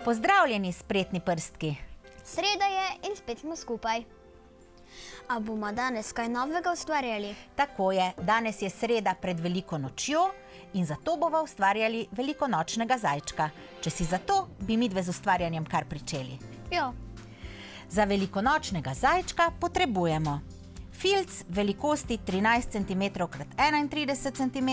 Pozdravljeni, spretni prstki. Sreda je in spet smo skupaj. A bomo danes kaj novega ustvarjali? Tako je, danes je sreda pred veliko nočjo in zato bova ustvarjali velikonočnega zajčka. Če si zato, bi midve z ustvarjanjem kar pričeli. Jo. Za velikonočnega zajčka potrebujemo filc velikosti 13 cm x 31 cm,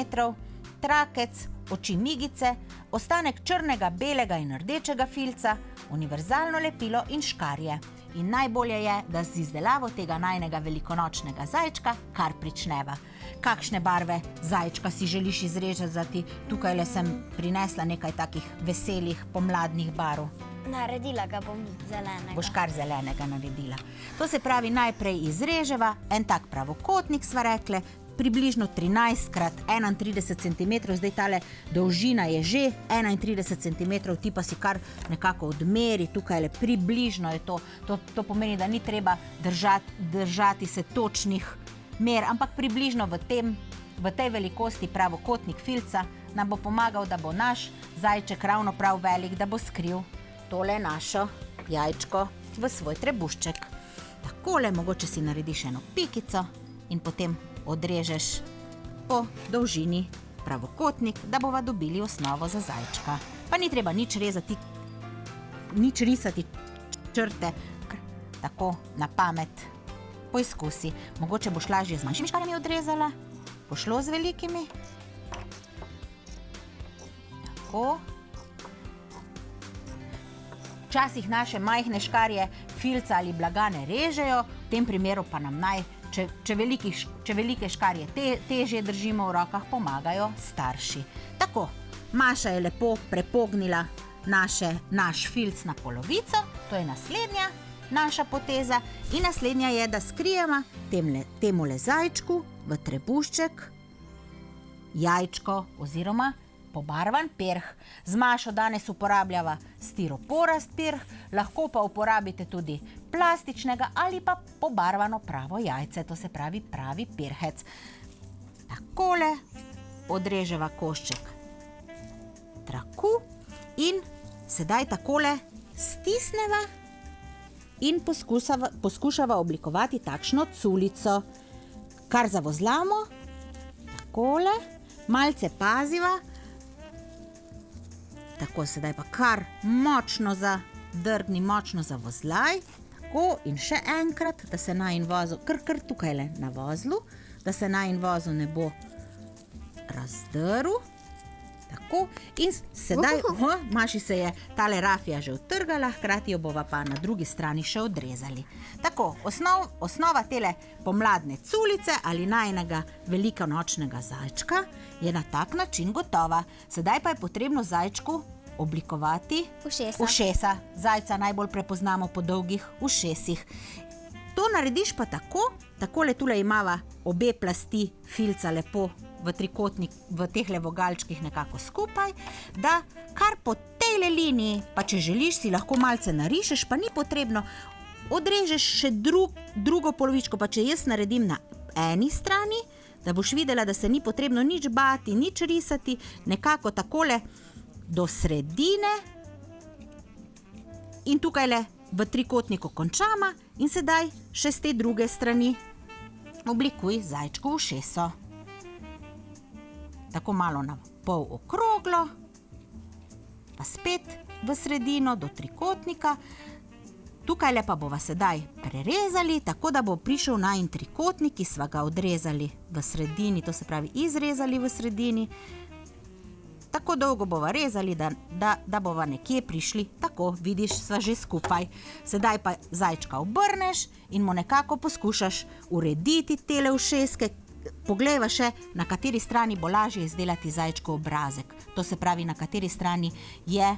trakec, oči migice, ostanek črnega, belega in rdečega filca, univerzalno lepilo in škarje. In najbolje je, da z izdelavo tega najinega velikonočnega zajčka kar pričneva. Kakšne barve zajčka si želiš izrezati? Tukajle sem prinesla nekaj takih veselih pomladnih barv. Naredila ga bom zelenega. Boš kar zelenega naredila. To se pravi, najprej izreževa en tak pravokotnik, sva rekle, približno 13 x 31 cm, zdaj tale dolžina je že 31 cm, ti pa si kar nekako odmeri, tukaj približno je to. To pomeni, da ni treba držati se točnih mer, ampak približno v tej velikosti pravokotnik filca nam bo pomagal, da bo naš zajček ravno prav velik, da bo skril tole našo jajčko v svoj trebušček. Takole, mogoče si narediš eno pikico in potem odrežeš po dolžini pravokotnik, da bova dobili osnovo za zajčka. Pa ni treba nič rezati, nič risati črte, tako na pamet poizkusi. Mogoče boš lažje z manjšimi škarjami odrezala, bo šlo z velikimi. Tako. Včasih naše majhne škarje filca ali blaga ne režejo, v tem primeru pa nam če velike škarje težje držimo v rokah, pomagajo starši. Tako, Maša je lepo prepognila naš filc na polovico, to je naslednja naša poteza in naslednja je, da skrijemo temule zajčku v trebušček jajčko oziroma pobarvan pirh. Z Mašo danes uporabljava stiroporast pirh, lahko pa uporabite tudi plastičnega ali pa pobarvano pravo jajce, to se pravi pravi pirhec. Takole odreževa košček traku in sedaj takole stisneva in poskušava oblikovati takšno culico. Kar zavozlamo, takole, malce paziva, tako, sedaj pa kar močno zadrgni, močno zavozlaj, tako in še enkrat, da se najin vozel, kar tukajle na vozlu, da se najin vozel ne bo razdrl, tako, in sedaj, Maši se je tale rafija že utrgala, hkrati jo bova pa na drugi strani še odrezali. Tako, osnova tele pomladne culice ali najinega velikonočnega zajčka je na tak način gotova. Sedaj pa je potrebno zajčku oblikovati ušesa. Zajca najbolj prepoznamo po dolgih ušesih. To narediš pa takole tule imava obe plasti filca lepo v trikotnik, v tehle vogalčkih nekako skupaj, da kar po tejle liniji, pa če želiš, si lahko malce narišeš, pa ni potrebno, odrežeš še drugo polovičko, pa če jaz naredim na eni strani, da boš videla, da se ni potrebno nič bati, nič risati, nekako takole do sredine in tukajle v trikotniku končama in sedaj še z te druge strani oblikuj zajčko ušeso. Tako malo na pol okroglo, pa spet v sredino do trikotnika. Tukajle pa bova sedaj prerezali, tako da bo prišel najin trikotnik, ki sva ga odrezali v sredini, to se pravi izrezali v sredini. Tako dolgo bova rezali, da bova nekje prišli, tako, vidiš, sva že skupaj. Sedaj pa zajčka obrneš in mu nekako poskušaš urediti tele ušeske. Poglejva še, na kateri strani bo lažje izdelati zajčkov obrazek. To se pravi, na kateri strani je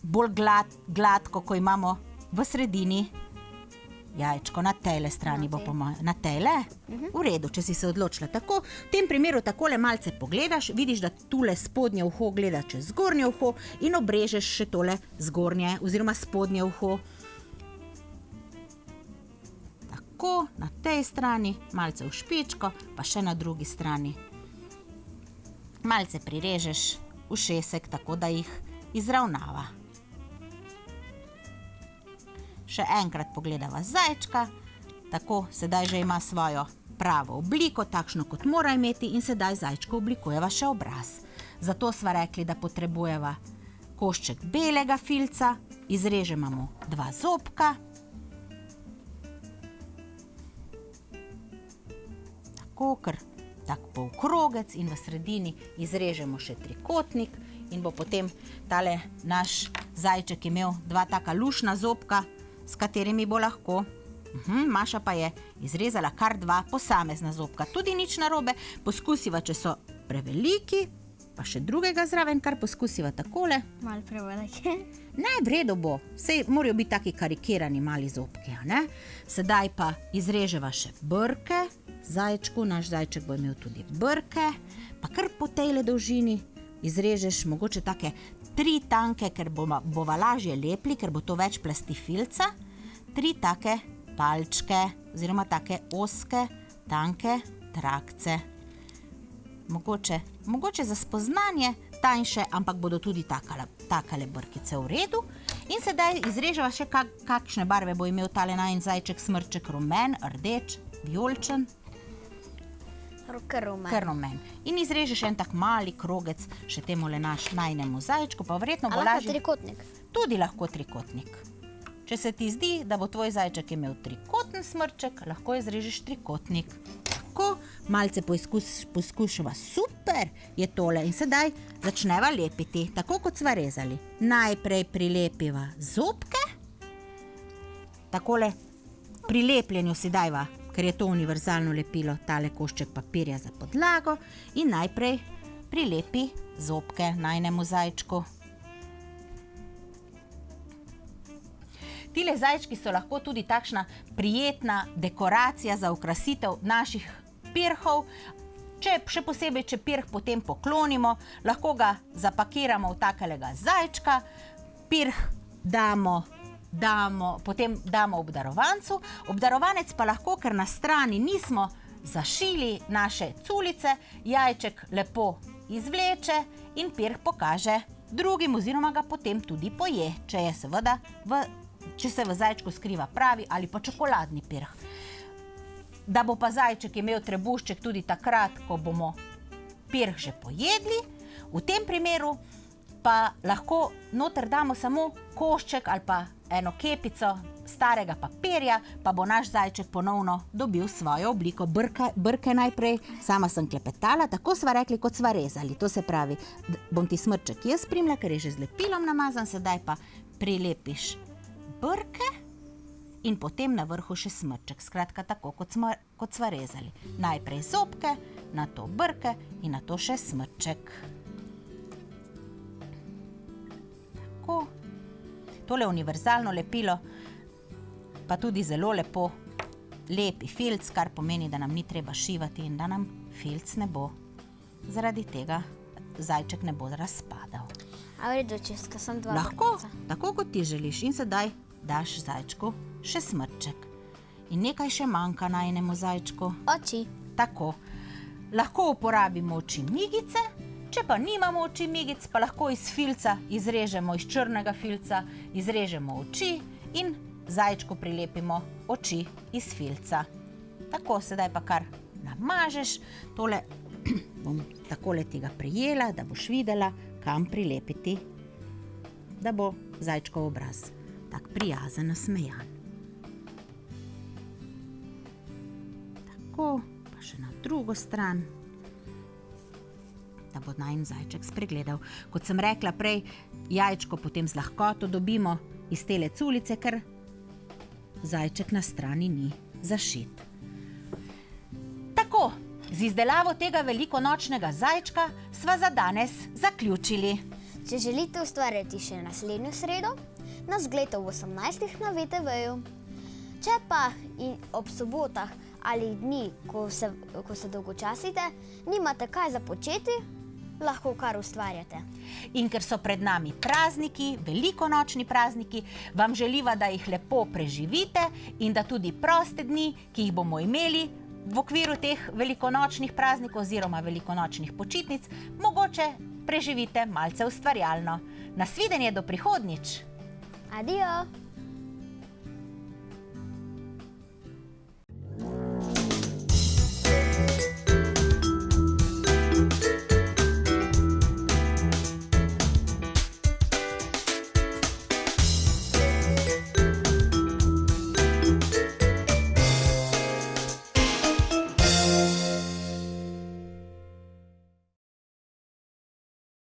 bolj gladko, ko imamo v sredini jajčko. Na tejle strani bo na tejle? V redu, če si se odločila tako. V tem primeru takole malce pogledaš, vidiš, da tule spodnje uho gleda čez zgornje uho in obrežeš še tole zgornje oziroma spodnje uho. Tako, na tej strani, malce v špičko, pa še na drugi strani. Malce prirežeš ušesek, tako da jih izravnava. še enkrat pogledava zajčka. Tako, sedaj že ima svojo pravo obliko, takšno kot mora imeti in sedaj zajčko oblikujeva še obraz. Zato sva rekli, da potrebujeva košček belega filca, izrežemo mu 2 zobka. Tako, kar tak polkrogec in v sredini izrežemo še trikotnik in bo potem tale naš zajček imel 2 taka lušna zobka, s katerimi bo lahko. Maša pa je izrezala kar 2 posamezna zobka. Tudi nič narobe, poskusiva, če so preveliki, pa še drugega zraven, kar poskusiva takole. Malo prevelike. Ne, v redu bo. Sej morajo biti taki karikirani mali zobki, ne? Sedaj pa izreževa še brke. Zajčku, naš zajček bo imel tudi brke, pa kar po tejle dolžini izrežeš mogoče take 3 tanke, ker bova lažje lepli, ker bo to več plasti filca. 3 take palčke, oziroma take ozke, tanke trakce. Mogoče za spoznanje tanjše, ampak bodo tudi takale brkice v redu. In sedaj izreževa še kakšne barve bo imel tale najin zajček, smrček, rumen, rdeč, vijoličen. Kar rumen. In izrežeš en tak mali krogec še temule najnemu zajčku, pa verjetno bo lahko lažje. trikotnik? Tudi lahko trikotnik. Če se ti zdi, da bo tvoj zajček imel trikoten smrček, lahko izrežeš trikotnik. Tako, malce poskušava. Super je tole. In sedaj začneva lepiti, tako kot sva rezali. Najprej prilepiva zobke. Takole pri lepljenju si dajva, ker je to univerzalno lepilo, tale košček papirja za podlago in najprej prilepi zobke najnemu zajčku. Tile zajčki so lahko tudi takšna prijetna dekoracija za okrasitev naših pirhov. Še posebej, če pirh potem poklonimo, lahko ga zapakiramo v takelega zajčka, pirh potem damo obdarovancu. Obdarovanec pa lahko, ker na strani nismo zašili naše culice, jajček lepo izvleče in pirh pokaže drugim oziroma ga potem tudi poje, če se v zajčku skriva pravi ali pa čokoladni pirh. Da bo pa zajček imel trebušček tudi takrat, ko bomo pirh že pojedli, v tem primeru pa lahko noter damo samo košček ali pa eno kepico starega papirja, pa bo naš zajček ponovno dobil svojo obliko. Brke najprej, sama sem klepetala, tako sva rekli, kot sva rezali. To se pravi, bom ti smrček jaz primla, ker je že z lepilom namazan, sedaj pa prilepiš brke in potem na vrhu še smrček. Skratka, tako kot sva rezali. Najprej zobke, nato brke in nato še smrček. Tako. Tole univerzalno lepilo pa tudi zelo lepo lepi filc, kar pomeni, da nam ni treba šivati in da nam filc ne bo zaradi tega zajček ne bo razpadal. A v redu, če sem 2 Lahko, brkca. tako kot ti želiš. In sedaj daš zajčku še smrček. In nekaj še manjka najnemu zajčku. Oči. Tako. Lahko uporabimo oči migice, če pa nimamo oči migic, pa lahko iz filca izrežemo, iz črnega filca izrežemo oči in zajčku prilepimo oči iz filca. Tako, sedaj pa kar namažeš. Tole bom takole ti ga prijela, da boš videla, kam prilepiti, da bo zajčkov obraz tak prijazen, nasmejan. Tako, pa še na drugo stran, da bo najin zajček spregledal. Kot sem rekla prej, jajčko potem z lahkoto dobimo iz tele culice, ker zajček na strani ni zašit. Tako, z izdelavo tega velikonočnega zajčka sva za danes zaključili. Če želite ustvarjati še naslednjo sredo, nas gledajte v 18. na VTV-ju. Če pa ob sobotah ali dni, ko se dolgočasite, nimate kaj za početi, lahko kar ustvarjate. In ker so pred nami prazniki, velikonočni prazniki, vam želiva, da jih lepo preživite in da tudi proste dni, ki jih bomo imeli v okviru teh velikonočnih praznikov oziroma velikonočnih počitnic, mogoče preživite malce ustvarjalno. Nasvidenje do prihodnjič! Adijo!